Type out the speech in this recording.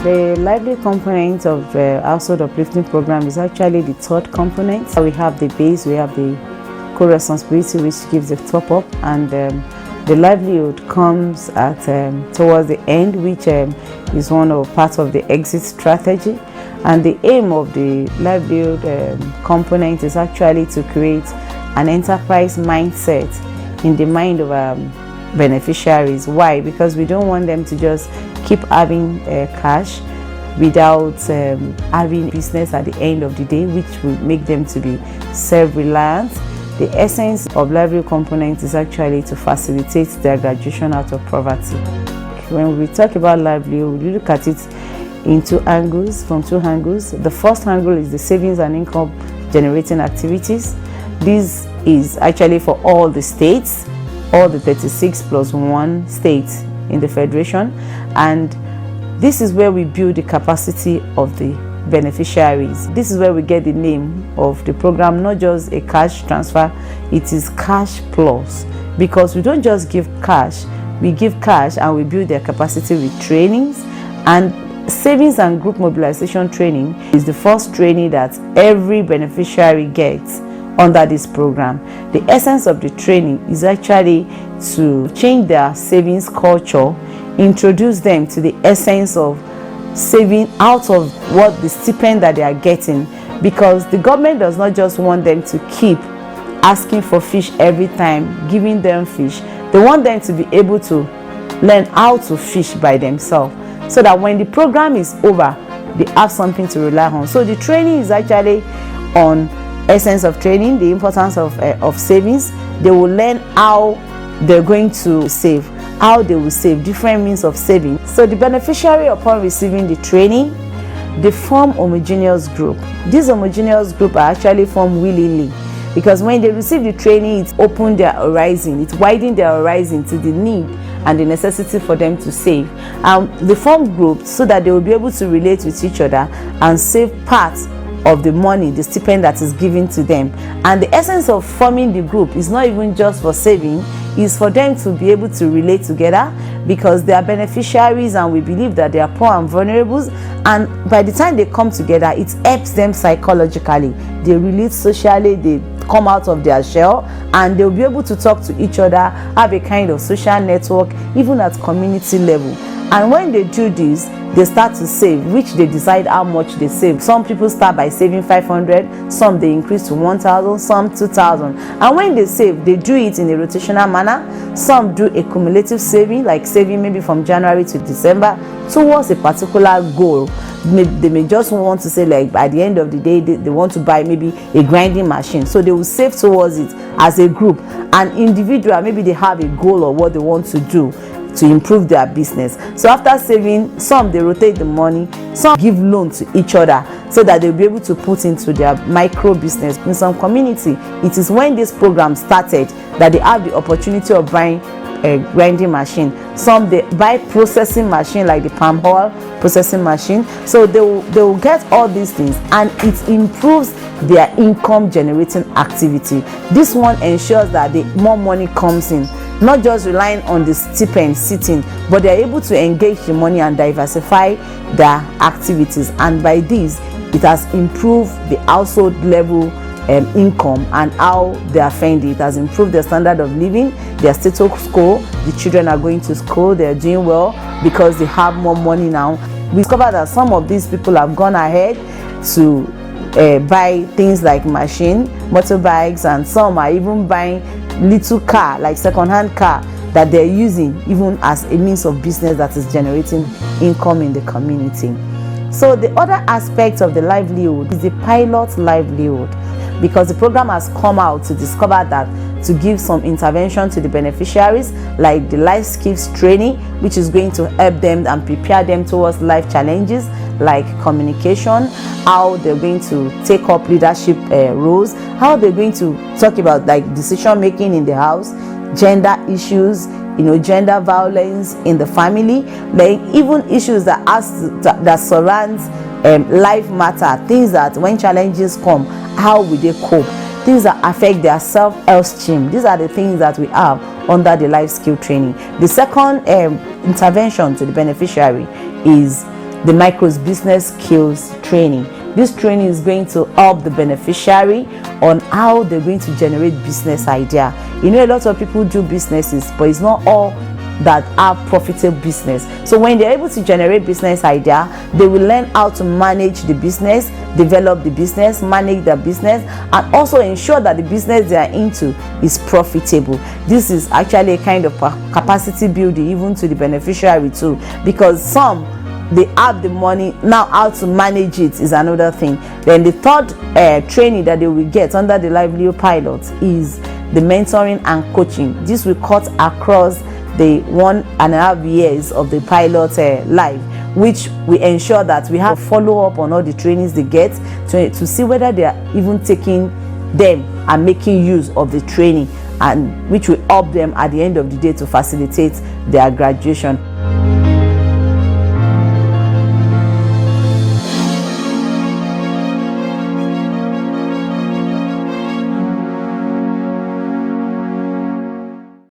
The lively component of household uplifting program is actually the third component. We have the base, we have the co-responsibility, which gives the top up, and the livelihood comes at towards the end, which is one of parts of the exit strategy. And the aim of the livelihood component is actually to create an enterprise mindset in the mind of beneficiaries. Why? Because we don't want them to just keep having cash without having business at the end of the day, which will make them to be self-reliant. The essence of livelihood component is actually to facilitate their graduation out of poverty. When we talk about livelihood, we look at it in from two angles. The first angle is the savings and income generating activities. This is actually for all the states, all the 36 plus 1 states in the federation, and this is where we build the capacity of the beneficiaries. This is where we get the name of the program, not just a cash transfer, it is cash plus, because we don't just give cash, we give cash and we build their capacity with trainings. And savings and group mobilization training is the first training that every beneficiary gets under this program. The essence of the training is actually to change their savings culture, introduce them to the essence of saving out of what the stipend that they are getting, because the government does not just want them to keep asking for fish every time, giving them fish. They want them to be able to learn how to fish by themselves, so that when the program is over, they have something to rely on. So the training is actually on essence of training, the importance of savings. They will learn how they're going to save, how they will save, different means of saving. So the beneficiary, upon receiving the training, they form homogeneous group. These homogeneous group are actually formed willingly, because when they receive the training, it opens their horizon, it widens their horizon to the need and the necessity for them to save. They form groups so that they will be able to relate with each other and save parts of the money, the stipend that is given to them. And the essence of forming the group is not even just for saving, is for them to be able to relate together, because they are beneficiaries and we believe that they are poor and vulnerable, and by the time they come together, it helps them psychologically. They relate socially, they come out of their shell, and they'll be able to talk to each other, have a kind of social network, even at community level. And when they do this, they start to save, which they decide how much they save. Some people start by saving 500, some they increase to 1,000, some 2,000. And when they save, they do it in a rotational manner. Some do a cumulative saving, like saving maybe from January to December towards a particular goal. They may just want to say, like, by the end of the day, they want to buy maybe a grinding machine. So they will save towards it as a group. And individual, maybe they have a goal or what they want to do to improve their business. So after saving, some they rotate the money, some give loan to each other so that they'll be able to put into their micro business. In some community, it is when this program started that they have the opportunity of buying a grinding machine. Some they buy processing machine, like the palm oil processing machine. So they will get all these things, and it improves their income generating activity. This one ensures that the more money comes in, not just relying on the stipend sitting, but they are able to engage the money and diversify their activities. And by this, it has improved the household level income and how they are finding. It has improved their standard of living, their status quo. The children are going to school, they are doing well because they have more money now. We discovered that some of these people have gone ahead to buy things like machine, motorbikes, and some are even buying little car, like second-hand car, that they're using even as a means of business that is generating income in the community. So the other aspect of the livelihood is the pilot livelihood, because the program has come out to discover that to give some intervention to the beneficiaries, like the life skills training, which is going to help them and prepare them towards life challenges like communication, how they're going to take up leadership roles, how they're going to talk about like decision making in the house, gender issues, gender violence in the family, like even issues that surrounds life matter, things that when challenges come, how will they cope, things that affect their self-esteem. These are the things that we have under the life skill training. The second intervention to the beneficiary is the micro business skills training. This training is going to help the beneficiary on how they're going to generate business idea. You know, a lot of people do businesses, but it's not all that are profitable business. So when they're able to generate business idea, they will learn how to manage the business, develop the business, manage their business, and also ensure that the business they are into is profitable. This is actually a kind of capacity building even to the beneficiary too, because some they have the money. Now how to manage it is another thing. Then the third training that they will get under the Livelihood pilot is the mentoring and coaching. This will cut across the 1.5 years of the pilot life, which we ensure that we have follow up on all the trainings they get to see whether they are even taking them and making use of the training, and which will help them at the end of the day to facilitate their graduation.